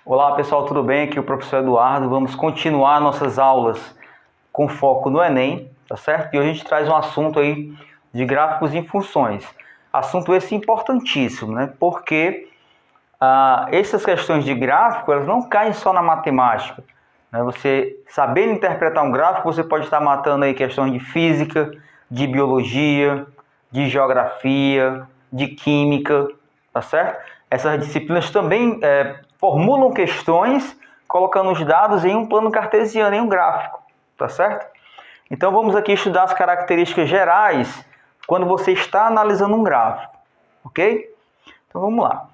Olá pessoal, tudo bem? Aqui é o professor Eduardo. Vamos continuar nossas aulas com foco no Enem, tá certo? E hoje a gente traz um assunto aí de gráficos e funções. Assunto esse importantíssimo, né? Porque essas questões de gráfico, elas não caem só na matemática, né? Você sabendo interpretar um gráfico, você pode estar matando aí questões de física, de biologia, de geografia, de química, tá certo? Essas disciplinas também formulam questões colocando os dados em um plano cartesiano, em um gráfico, tá certo? Então vamos aqui estudar as características gerais quando você está analisando um gráfico, ok? Então vamos lá.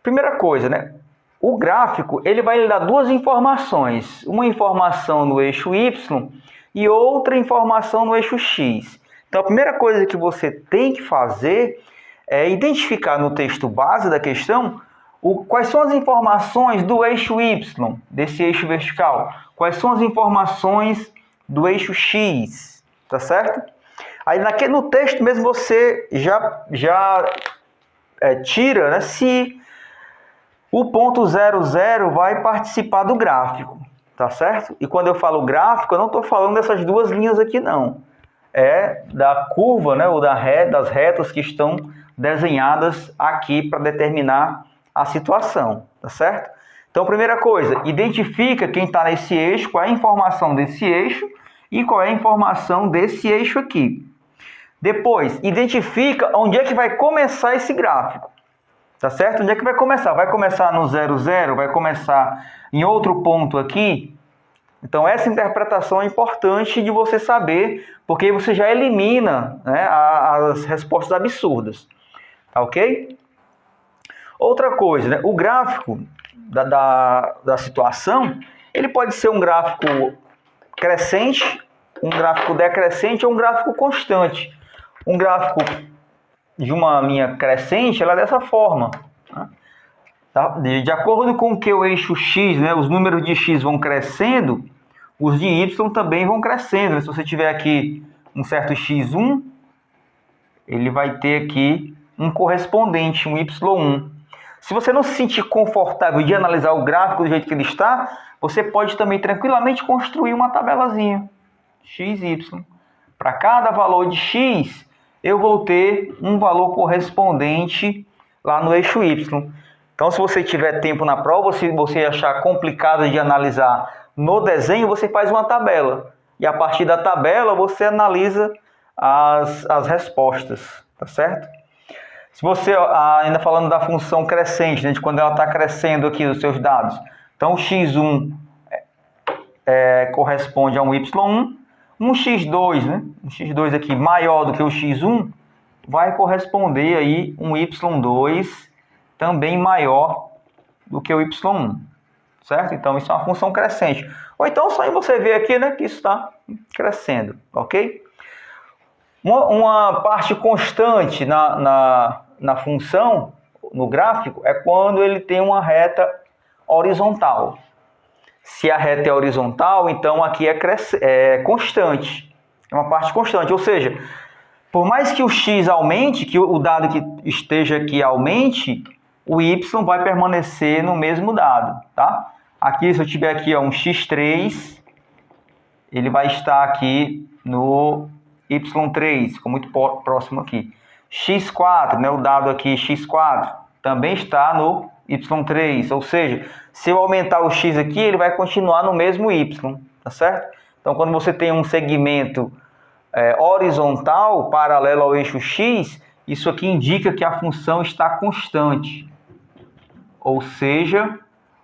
Primeira coisa, né? O gráfico ele vai lhe dar duas informações, uma informação no eixo Y e outra informação no eixo X. Então a primeira coisa que você tem que fazer é identificar no texto base da questão quais são as informações do eixo Y, desse eixo vertical, quais são as informações do eixo X, tá certo? Aí no texto mesmo você já tira, né, se o ponto 00 vai participar do gráfico, tá certo? E quando eu falo gráfico, eu não estou falando dessas duas linhas aqui, não. É da curva, né, ou das retas que estão desenhadas aqui para determinar a situação, tá certo? Então, primeira coisa, identifica quem está nesse eixo, qual é a informação desse eixo e qual é a informação desse eixo aqui. Depois, identifica onde é que vai começar esse gráfico. Tá certo? Onde é que vai começar? Vai começar no 00? Vai começar em outro ponto aqui? Então, essa interpretação é importante de você saber, porque você já elimina, né, as respostas absurdas. Tá ok? Outra coisa, né, o gráfico da situação, ele pode ser um gráfico crescente, um gráfico decrescente ou um gráfico constante. Um gráfico de uma linha crescente, ela é dessa forma. Né? Tá? De acordo com que o eixo X, né, os números de X vão crescendo, os de Y também vão crescendo. Se você tiver aqui um certo X1, ele vai ter aqui um correspondente, um Y1. Se você não se sentir confortável de analisar o gráfico do jeito que ele está, você pode também tranquilamente construir uma tabelazinha. X, Y. Para cada valor de X, eu vou ter um valor correspondente lá no eixo Y. Então, se você tiver tempo na prova, se você achar complicado de analisar no desenho, você faz uma tabela. E a partir da tabela, você analisa as respostas, tá certo? Se você, ainda falando da função crescente, né, de quando ela está crescendo aqui os seus dados. Então, o x1 corresponde a um y1. Um x2, né? Um x2 aqui maior do que o x1, vai corresponder aí um y2 também maior do que o y1, certo? Então, isso é uma função crescente. Ou então, só aí você vê aqui, né, que isso está crescendo, ok? Uma parte constante na função, no gráfico, é quando ele tem uma reta horizontal. Se a reta é horizontal, então aqui é constante. É uma parte constante. Ou seja, por mais que o x aumente, que o dado que esteja aqui aumente, o y vai permanecer no mesmo dado. Tá? Aqui, se eu tiver aqui um x3, ele vai estar aqui no y3, ficou muito próximo aqui. x4, né, o dado aqui x4, também está no y3, ou seja, se eu aumentar o x aqui, ele vai continuar no mesmo y, tá certo? Então, quando você tem um segmento horizontal, paralelo ao eixo x, isso aqui indica que a função está constante. Ou seja,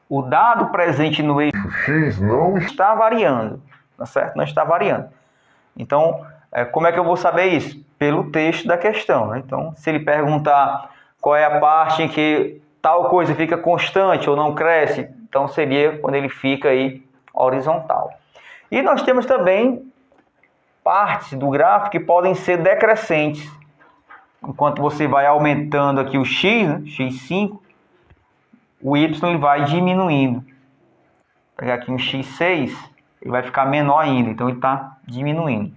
o dado presente no eixo x não está variando, tá certo? Não está variando. Então, como é que eu vou saber isso? Pelo texto da questão, né? Então, se ele perguntar qual é a parte em que tal coisa fica constante ou não cresce, então seria quando ele fica aí horizontal. E nós temos também partes do gráfico que podem ser decrescentes. Enquanto você vai aumentando aqui o x, né? x5, o y ele vai diminuindo. Vou pegar aqui um x6, ele vai ficar menor ainda, então ele está diminuindo.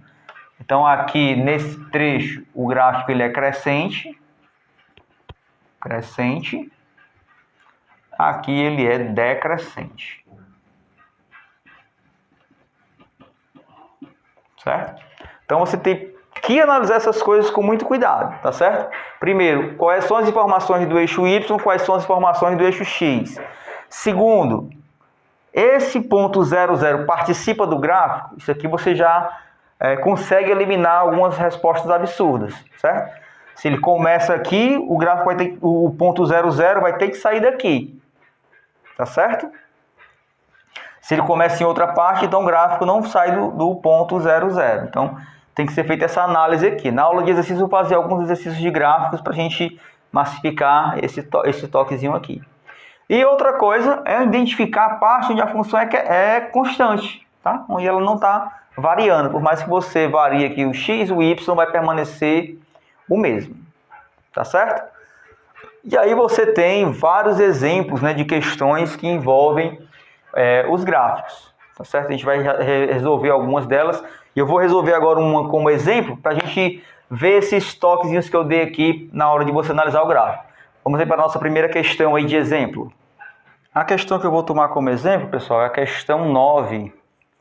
Então, aqui nesse trecho, o gráfico ele é crescente. aqui ele é decrescente. Certo? Então você tem que analisar essas coisas com muito cuidado, tá certo? Primeiro, quais são as informações do eixo Y, quais são as informações do eixo X. Segundo, esse ponto 00 participa do gráfico? Isso aqui você já consegue eliminar algumas respostas absurdas, certo? Se ele começa aqui, o gráfico vai ter, o ponto 00 vai ter que sair daqui, tá certo? Se ele começa em outra parte, então o gráfico não sai do ponto 00. Então, tem que ser feita essa análise aqui. Na aula de exercício, eu vou fazer alguns exercícios de gráficos para a gente massificar esse toquezinho aqui. E outra coisa é identificar a parte onde a função é constante, tá? Onde ela não está variando. Por mais que você varie aqui o x, o y vai permanecer o mesmo, tá certo? E aí você tem vários exemplos, né, de questões que envolvem os gráficos, tá certo? A gente vai resolver algumas delas e eu vou resolver agora uma como exemplo para a gente ver esses toquezinhos que eu dei aqui na hora de você analisar o gráfico. Vamos aí para a nossa primeira questão aí de exemplo. A questão que eu vou tomar como exemplo, pessoal, é a questão 9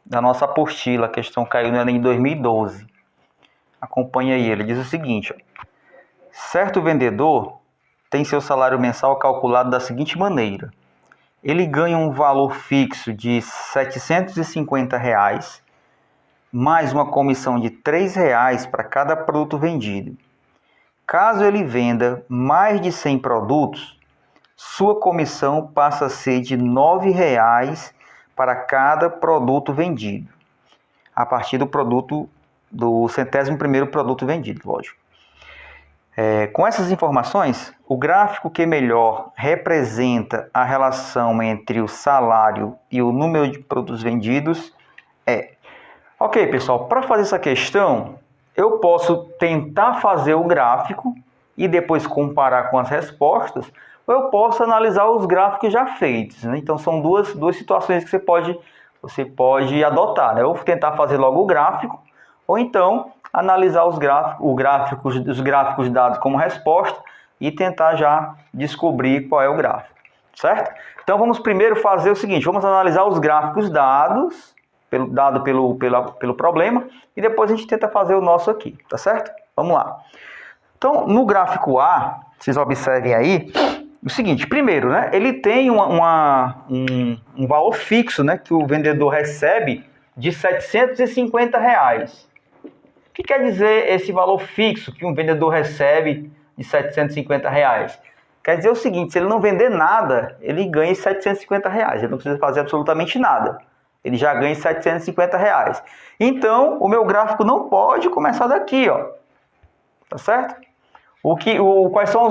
da nossa apostila. A questão caiu no Enem em 2012. Acompanha aí, ele diz o seguinte: ó, certo vendedor tem seu salário mensal calculado da seguinte maneira. Ele ganha um valor fixo de R$ 750, mais uma comissão de R$ 3 para cada produto vendido. Caso ele venda mais de 100 produtos, sua comissão passa a ser de R$ 9 para cada produto vendido, a partir do 101º produto vendido, lógico. Com essas informações, o gráfico que melhor representa a relação entre o salário e o número de produtos vendidos é... Ok, pessoal, para fazer essa questão, eu posso tentar fazer o gráfico e depois comparar com as respostas, ou eu posso analisar os gráficos já feitos, né? Então, são duas situações que você pode adotar, né? Ou tentar fazer logo o gráfico, ou então analisar os gráficos dados como resposta e tentar já descobrir qual é o gráfico, certo? Então, vamos primeiro fazer o seguinte, vamos analisar os gráficos dados pelo problema e depois a gente tenta fazer o nosso aqui, tá certo? Vamos lá. Então, no gráfico A, vocês observem aí, o seguinte, primeiro, né, ele tem um valor fixo, né, que o vendedor recebe de R$ 750. O que quer dizer esse valor fixo que um vendedor recebe de R$ 750? Quer dizer o seguinte, se ele não vender nada, ele ganha R$ 750, ele não precisa fazer absolutamente nada. Ele já ganha R$ 750. Então, o meu gráfico não pode começar daqui, ó. Tá certo? Quais são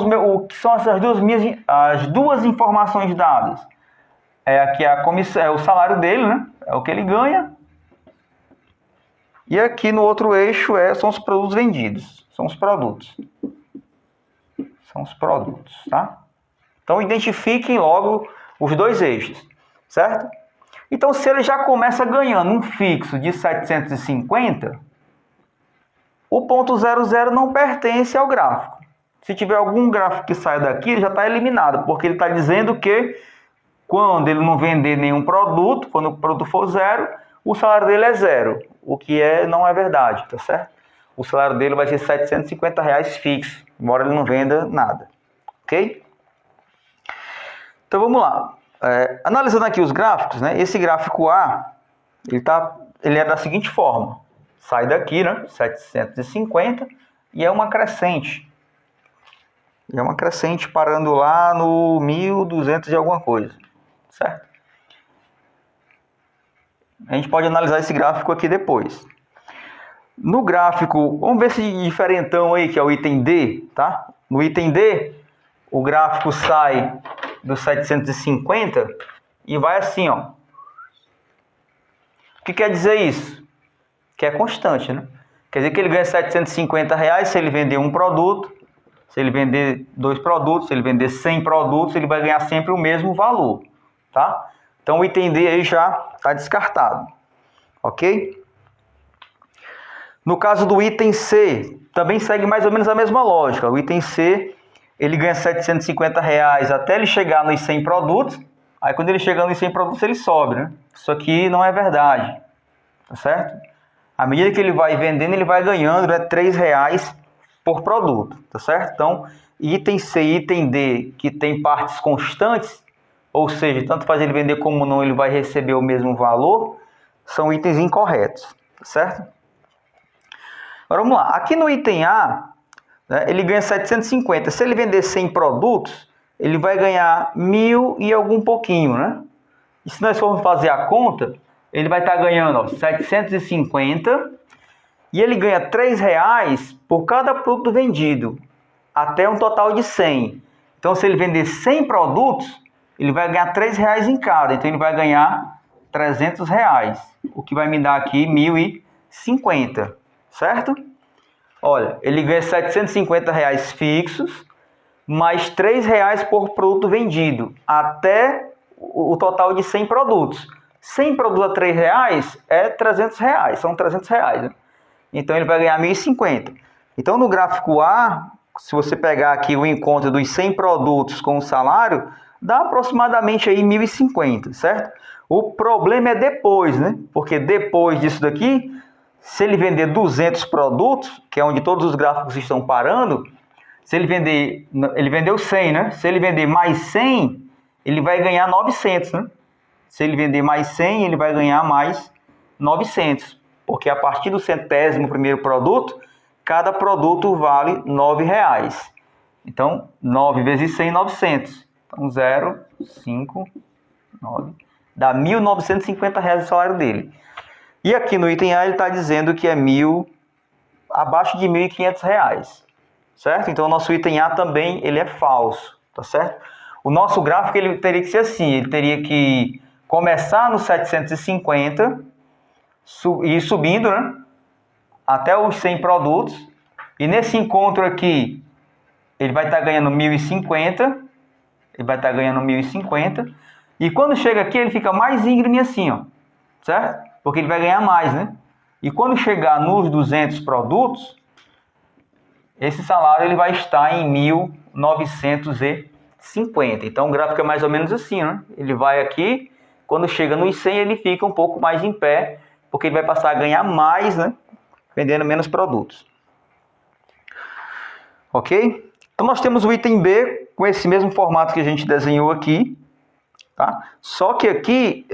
as duas informações dadas? Aqui a comissão, é o salário dele, né? É o que ele ganha. E aqui no outro eixo são os produtos vendidos. São os produtos. São os produtos, tá? Então, identifiquem logo os dois eixos, certo? Então, se ele já começa ganhando um fixo de 750, o ponto 00 não pertence ao gráfico. Se tiver algum gráfico que saia daqui, ele já está eliminado, porque ele está dizendo que quando ele não vender nenhum produto, quando o produto for zero, o salário dele é zero, o que não é verdade, tá certo? O salário dele vai ser R$ 750 fixo, embora ele não venda nada, ok? Então vamos lá. Analisando aqui os gráficos, né? Esse gráfico A, ele é da seguinte forma. Sai daqui, né? 750 e é uma crescente. É uma crescente parando lá no 1.200 e alguma coisa, certo? A gente pode analisar esse gráfico aqui depois. No gráfico, vamos ver esse diferentão aí, que é o item D, tá? No item D, o gráfico sai do 750 e vai assim, ó. O que quer dizer isso? Que é constante, né? Quer dizer que ele ganha R$ 750 se ele vender um produto, se ele vender 2 produtos, se ele vender 100 produtos, ele vai ganhar sempre o mesmo valor, tá? Então o item D aí já está descartado, ok? No caso do item C, também segue mais ou menos a mesma lógica. O item C, ele ganha R$750 até ele chegar nos 100 produtos. Aí quando ele chega nos 100 produtos, ele sobe, né? Isso aqui não é verdade, tá certo? À medida que ele vai vendendo, ele vai ganhando, né, R$3 por produto, tá certo? Então, item C e item D, que tem partes constantes, ou seja, tanto faz ele vender como não, ele vai receber o mesmo valor, são itens incorretos, tá certo? Agora vamos lá, aqui no item A, né, ele ganha 750. Se ele vender 100 produtos, ele vai ganhar 1.000 e algum pouquinho, né? E se nós formos fazer a conta, ele vai estar ganhando, ó, 750 e ele ganha R$3 por cada produto vendido, até um total de 100. Então, se ele vender 100 produtos, ele vai ganhar R$3 em cada. Então, ele vai ganhar R$300, o que vai me dar aqui 1.050, certo? Olha, ele ganha R$750 fixos, mais R$3 por produto vendido, até o total de 100 produtos. 100 produtos a R$3 é R$300, são R$300, né? Então ele vai ganhar 1.050. Então no gráfico A, se você pegar aqui o encontro dos 100 produtos com o salário, dá aproximadamente aí 1.050, certo? O problema é depois, né? Porque depois disso daqui, se ele vender 200 produtos, que é onde todos os gráficos estão parando, se ele vender, ele vendeu 100, né? Se ele vender mais 100, ele vai ganhar 900, né? Se ele vender mais 100, ele vai ganhar mais 900, porque a partir do 100º produto, cada produto vale R$9. Então, 9 vezes 100, 900. Então, 0, 5, 9, dá R$1.950 o salário dele. E aqui no item A ele está dizendo que é abaixo de R$1.500, certo? Então o nosso item A também ele é falso, tá certo? O nosso gráfico ele teria que ser assim, ele teria que começar no 750 e ir subindo, né, até os 100 produtos, e nesse encontro aqui ele vai estar ganhando 1.050, e quando chega aqui ele fica mais íngreme assim, ó, certo? Porque ele vai ganhar mais, né? E quando chegar nos 200 produtos, esse salário ele vai estar em 1.950. Então o gráfico é mais ou menos assim, né? Ele vai aqui, quando chega nos 100 ele fica um pouco mais em pé, porque ele vai passar a ganhar mais, né, vendendo menos produtos. Ok? Então nós temos o item B com esse mesmo formato que a gente desenhou aqui, tá? Só que aqui,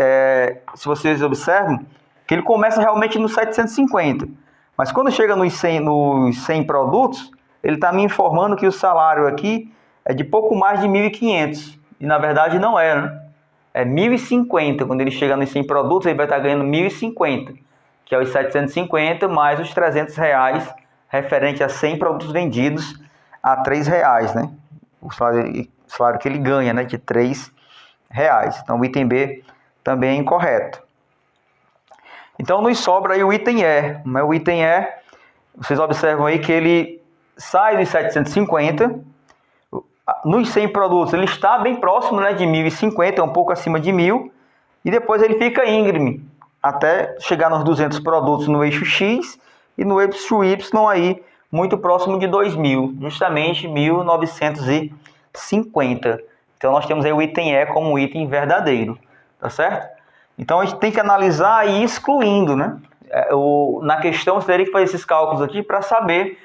se vocês observam, que ele começa realmente no 750, mas quando chega nos 100 produtos, ele está me informando que o salário aqui é de pouco mais de 1.500, e na verdade não é, né? É 1.050, quando ele chega nos 100 produtos, ele vai estar ganhando 1.050, que é os 750 mais os R$300, referente a 100 produtos vendidos a R$3, né? O salário que ele ganha, né, de R$3. Então o item B também é incorreto. Então nos sobra aí o item E. Mas o item E, vocês observam aí que ele sai dos 750, nos 100 produtos ele está bem próximo, né, de 1.050, um pouco acima de 1.000, e depois ele fica íngreme, até chegar nos 200 produtos no eixo X, e no eixo Y aí, muito próximo de 2.000, justamente 1.950. Então nós temos aí o item E como um item verdadeiro, tá certo? Então a gente tem que analisar e ir excluindo, né? Na questão você teria que fazer esses cálculos aqui para saber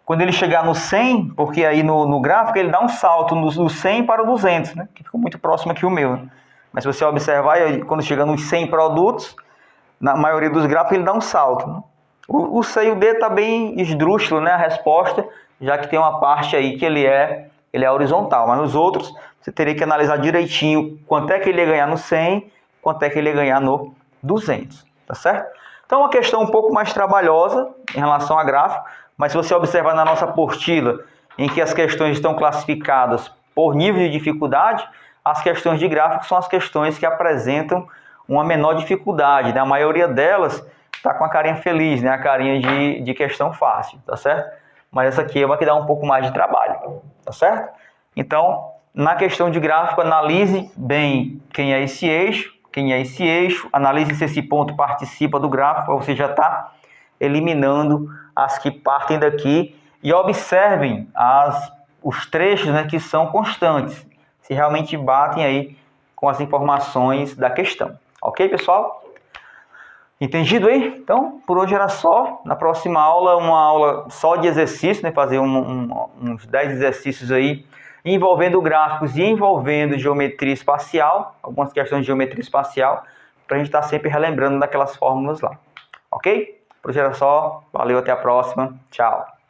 quando ele chegar no 100, porque aí no gráfico ele dá um salto do 100 para o 200, né? Que ficou muito próximo aqui o meu, né? Mas se você observar, quando chega nos 100 produtos, na maioria dos gráficos ele dá um salto, né? O C e o D está bem esdrúxulo, né? A resposta, já que tem uma parte aí que ele é horizontal, mas os outros você teria que analisar direitinho quanto é que ele ia ganhar no 100, quanto é que ele ia ganhar no 200, tá certo? Então é uma questão um pouco mais trabalhosa em relação a gráfico, mas se você observar na nossa apostila, em que as questões estão classificadas por nível de dificuldade, as questões de gráfico são as questões que apresentam uma menor dificuldade, né? A maioria delas está com a carinha feliz, né? A carinha de questão fácil, tá certo? Mas essa aqui é uma que dá um pouco mais de trabalho, tá certo? Então, na questão de gráfico, analise bem quem é esse eixo, analise se esse ponto participa do gráfico, ou você já está eliminando as que partem daqui, e observem os trechos, né, que são constantes, se realmente batem aí com as informações da questão. Ok, pessoal? Entendido aí? Então, por hoje era só. Na próxima aula, uma aula só de exercício, né? Fazer uns 10 exercícios aí, envolvendo gráficos e envolvendo geometria espacial, algumas questões de geometria espacial, para a gente estar sempre relembrando daquelas fórmulas lá. Ok? Por hoje era só. Valeu, até a próxima. Tchau.